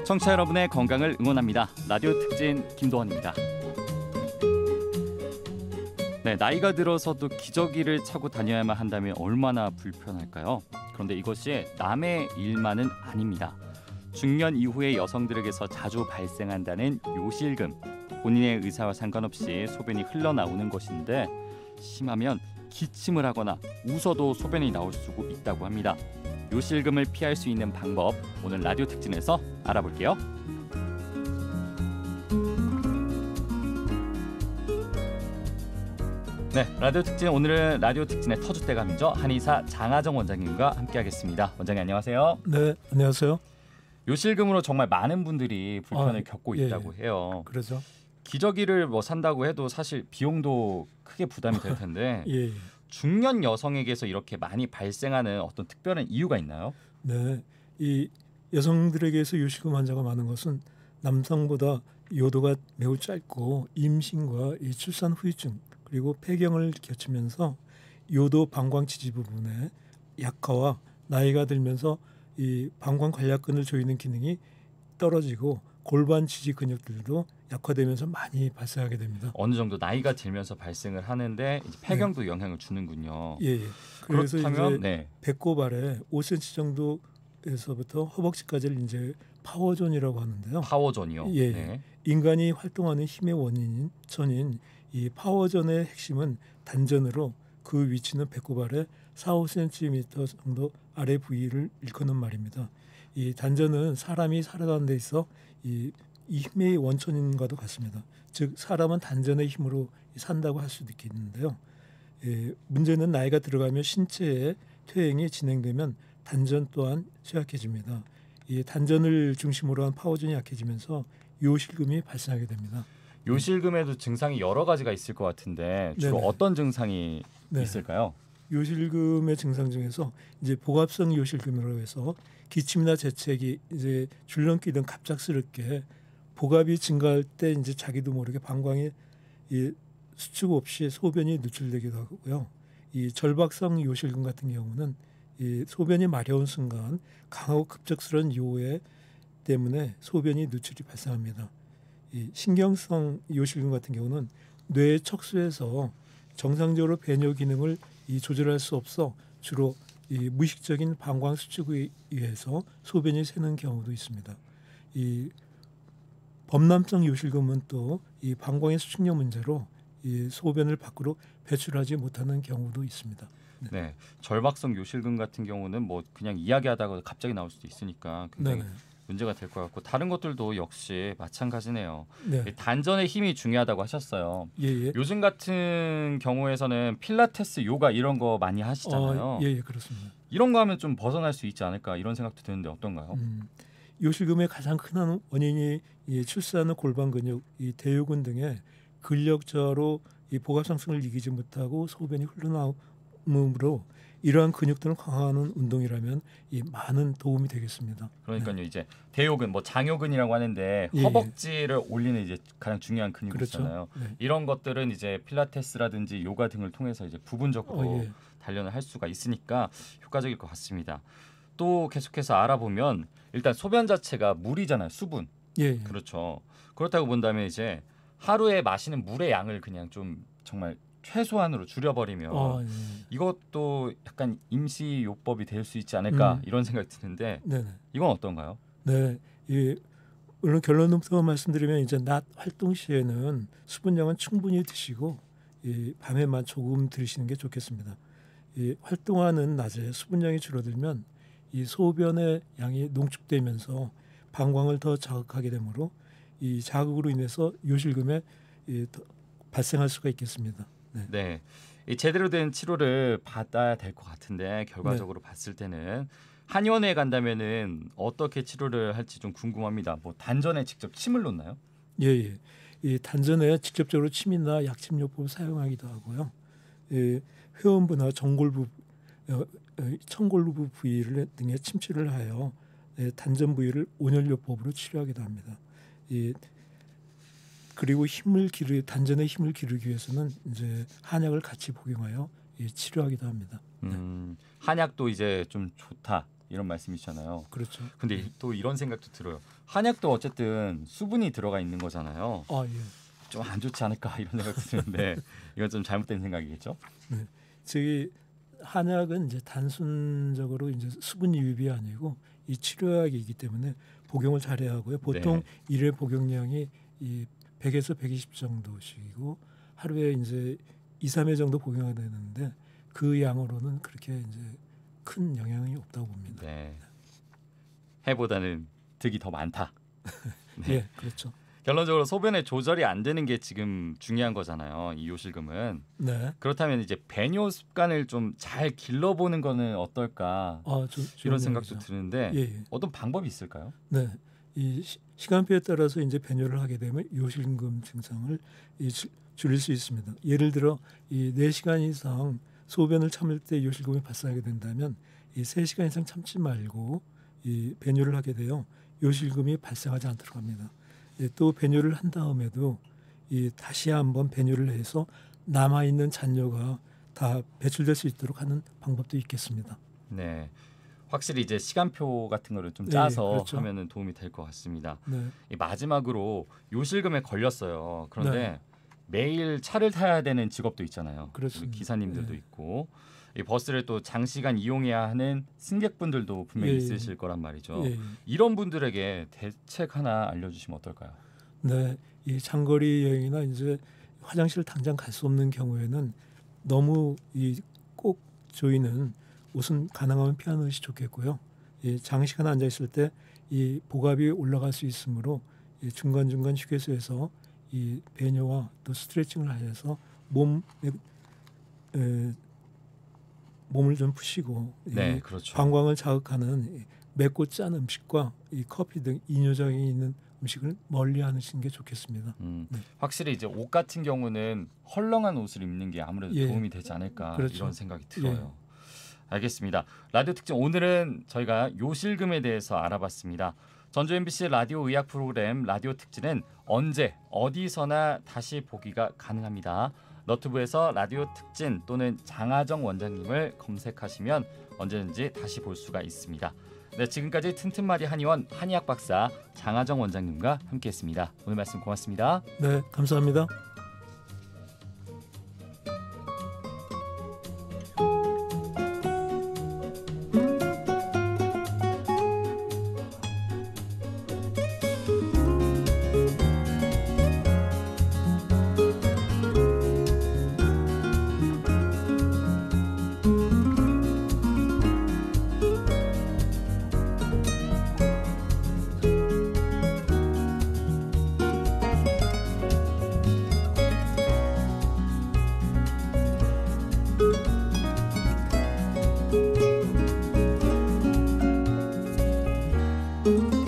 청취자 여러분의 건강을 응원합니다. 라디오 특진 김도환입니다. 네, 나이가 들어서도 기저귀를 차고 다녀야만 한다면 얼마나 불편할까요? 그런데 이것이 남의 일만은 아닙니다. 중년 이후의 여성들에게서 자주 발생한다는 요실금. 본인의 의사와 상관없이 소변이 흘러나오는 것인데 심하면 기침을 하거나 웃어도 소변이 나올 수 있다고 합니다. 요실금을 피할 수 있는 방법, 오늘 라디오 특진에서 알아볼게요. 네, 라디오 특진, 오늘은 라디오 특진의 터줏대감이죠. 한의사 장하정 원장님과 함께하겠습니다. 원장님 안녕하세요. 네, 안녕하세요. 요실금으로 정말 많은 분들이 불편을 겪고 있다고 해요. 그렇죠. 기저귀를 산다고 해도 사실 비용도 크게 부담이 될 텐데 예. 중년 여성에게서 이렇게 많이 발생하는 어떤 특별한 이유가 있나요? 네, 이 여성들에게서 요실금 환자가 많은 것은 남성보다 요도가 매우 짧고 임신과 이 출산 후유증 그리고 폐경을 거치면서 요도 방광 지지 부분의 약화와 나이가 들면서 이 방광 관략근을 조이는 기능이 떨어지고 골반 지지 근육들도 약화되면서 많이 발생하게 됩니다. 어느 정도 나이가 들면서 발생을 하는데 이제 폐경도 영향을 주는군요. 예. 그래서 그렇다면 이제 배꼽 아래 5cm 정도에서부터 허벅지까지를 이제 파워존이라고 하는데요. 파워존이요. 예. 네. 인간이 활동하는 힘의 원인인 전인 이 파워존의 핵심은 단전으로 그 위치는 배꼽 아래 4, 5cm 정도 아래 부위를 일컫는 말입니다. 이 단전은 사람이 살아가는 데 있어 이 힘의 원천인과도 같습니다. 즉 사람은 단전의 힘으로 산다고 할 수도 있겠는데요. 문제는 나이가 들어가면 신체의 퇴행이 진행되면 단전 또한 쇠약해집니다. 이 단전을 중심으로 한 파워존이 약해지면서 요실금이 발생하게 됩니다. 요실금에도 증상이 여러 가지가 있을 것 같은데 주로 네네. 어떤 증상이 있을까요? 요실금의 증상 중에서 이제 복압성 요실금이라고 해서 기침이나 재채기, 이제 줄넘기 등 갑작스럽게 복압이 증가할 때 이제 자기도 모르게 방광에 이 수축 없이 소변이 누출되기도 하고요. 이 절박성 요실금 같은 경우는 이 소변이 마려운 순간 강하고 급작스러운 요해 때문에 소변이 누출이 발생합니다. 이 신경성 요실금 같은 경우는 뇌의 척수에서 정상적으로 배뇨 기능을 조절할 수 없어 주로 이 무의식적인 방광 수축에 의해서 소변이 새는 경우도 있습니다. 이 범람성 요실금은 또 이 방광의 수축력 문제로 이 소변을 밖으로 배출하지 못하는 경우도 있습니다. 네, 절박성 요실금 같은 경우는 그냥 이야기하다가 갑자기 나올 수도 있으니까 굉장히 문제가 될 것 같고 다른 것들도 역시 마찬가지네요. 네. 단전의 힘이 중요하다고 하셨어요. 예. 요즘 같은 경우에서는 필라테스, 요가 이런 거 많이 하시잖아요. 예, 그렇습니다. 이런 거 하면 좀 벗어날 수 있지 않을까 이런 생각도 드는데 어떤가요? 요실금의 가장 큰 원인이 이 출산 후 골반 근육, 이 대요근 등의 근력 저하로 이 복압상승을 이기지 못하고 소변이 흘러나오므로 이러한 근육들을 강화하는 운동이라면 이 많은 도움이 되겠습니다. 그러니까요. 이제 대요근, 장요근이라고 하는데 허벅지를 올리는 이제 가장 중요한 근육이잖아요. 그렇죠. 네. 이런 것들은 이제 필라테스라든지 요가 등을 통해서 이제 부분적으로 단련을 할 수가 있으니까 효과적일 것 같습니다. 또 계속해서 알아보면 일단 소변 자체가 물이잖아요. 수분. 예. 그렇죠. 그렇다고 본다면 이제 하루에 마시는 물의 양을 그냥 좀 정말 최소한으로 줄여버리면 이것도 약간 임시요법이 될 수 있지 않을까 이런 생각이 드는데 이건 어떤가요? 네, 물론 결론부터 말씀드리면 이제 낮 활동 시에는 수분량은 충분히 드시고 밤에만 조금 드시는 게 좋겠습니다. 활동하는 낮에 수분량이 줄어들면 이 소변의 양이 농축되면서 방광을 더 자극하게 되므로 이 자극으로 인해서 요실금에 발생할 수가 있겠습니다. 네. 이 제대로 된 치료를 받아야 될 것 같은데 결과적으로 봤을 때는 한의원에 간다면은 어떻게 치료를 할지 좀 궁금합니다. 단전에 직접 침을 놓나요? 예. 이 단전에 직접적으로 침이나 약침요법을 사용하기도 하고요. 회원부나 청골부 부위를 등에 침치를 하여 단전 부위를 온열요법으로 치료하기도 합니다. 그리고 단전의 힘을 기르기 위해서는 이제 한약을 같이 복용하여 치료하기도 합니다. 한약도 이제 좀 좋다 이런 말씀이시잖아요. 그렇죠. 근데 또 이런 생각도 들어요. 한약도 어쨌든 수분이 들어가 있는 거잖아요. 아 예. 좀 안 좋지 않을까 이런 생각도 드는데 이건 좀 잘못된 생각이겠죠? 네. 저기 한약은 이제 단순적으로 이제 수분 유입이 아니고 이 치료약이기 때문에 복용을 잘해야 하고요. 보통 네. 일회 복용량이 이 100에서 120 정도씩이고 하루에 이제 2, 3회 정도 복용해야 되는데 그 양으로는 그렇게 이제 큰 영향이 없다고 봅니다. 네. 해보다는 득이 더 많다. 네. 예, 그렇죠. 결론적으로 소변의 조절이 안 되는 게 지금 중요한 거잖아요. 이 요실금은. 네. 그렇다면 이제 배뇨 습관을 좀 잘 길러보는 거는 어떨까 이런 생각도 드는데 예, 예. 어떤 방법이 있을까요? 네. 이 시간표에 따라서 이제 배뇨를 하게 되면 요실금 증상을 줄일 수 있습니다. 예를 들어 이 4시간 이상 소변을 참을 때 요실금이 발생하게 된다면 이 3시간 이상 참지 말고 이 배뇨를 하게 되어 요실금이 발생하지 않도록 합니다. 예, 또 배뇨를 한 다음에도 이 다시 한번 배뇨를 해서 남아 있는 잔뇨가 다 배출될 수 있도록 하는 방법도 있겠습니다. 네, 확실히 이제 시간표 같은 거를 좀 네, 짜서 그렇죠. 하면은 도움이 될 것 같습니다. 네, 이 마지막으로 요실금에 걸렸어요. 그런데 네. 매일 차를 타야 되는 직업도 있잖아요. 그렇습니다. 기사님들도 네. 있고 이 버스를 또 장시간 이용해야 하는 승객분들도 분명히 예, 있으실 거란 말이죠. 예. 이런 분들에게 대책 하나 알려주시면 어떨까요? 네, 이 장거리 여행이나 이제 화장실 당장 갈 수 없는 경우에는 너무 이 꼭 조이는 옷은 가능하면 피하는 것이 좋겠고요. 이 장시간 앉아 있을 때 이 복압이 올라갈 수 있으므로 이 중간중간 휴게소에서 이 배뇨와 또 스트레칭을 하셔서 몸을 좀 푸시고 네, 이 그렇죠. 방광을 자극하는 이 맵고 짠 음식과 이 커피 등 이뇨작용이 있는 음식을 멀리하시는 게 좋겠습니다. 네. 확실히 이제 옷 같은 경우는 헐렁한 옷을 입는 게 아무래도 예. 도움이 되지 않을까 그렇죠. 이런 생각이 들어요. 알겠습니다. 라디오 특집 오늘은 저희가 요실금에 대해서 알아봤습니다. 전주 MBC 라디오 의학 프로그램 라디오 특집은 언제 어디서나 다시 보기가 가능합니다. 너튜브에서 라디오 특진 또는 장하정 원장님을 검색하시면 언제든지 다시 볼 수가 있습니다. 네, 지금까지 튼튼마리 한의원 한의학 박사 장하정 원장님과 함께했습니다. 오늘 말씀 고맙습니다. 네, 감사합니다. you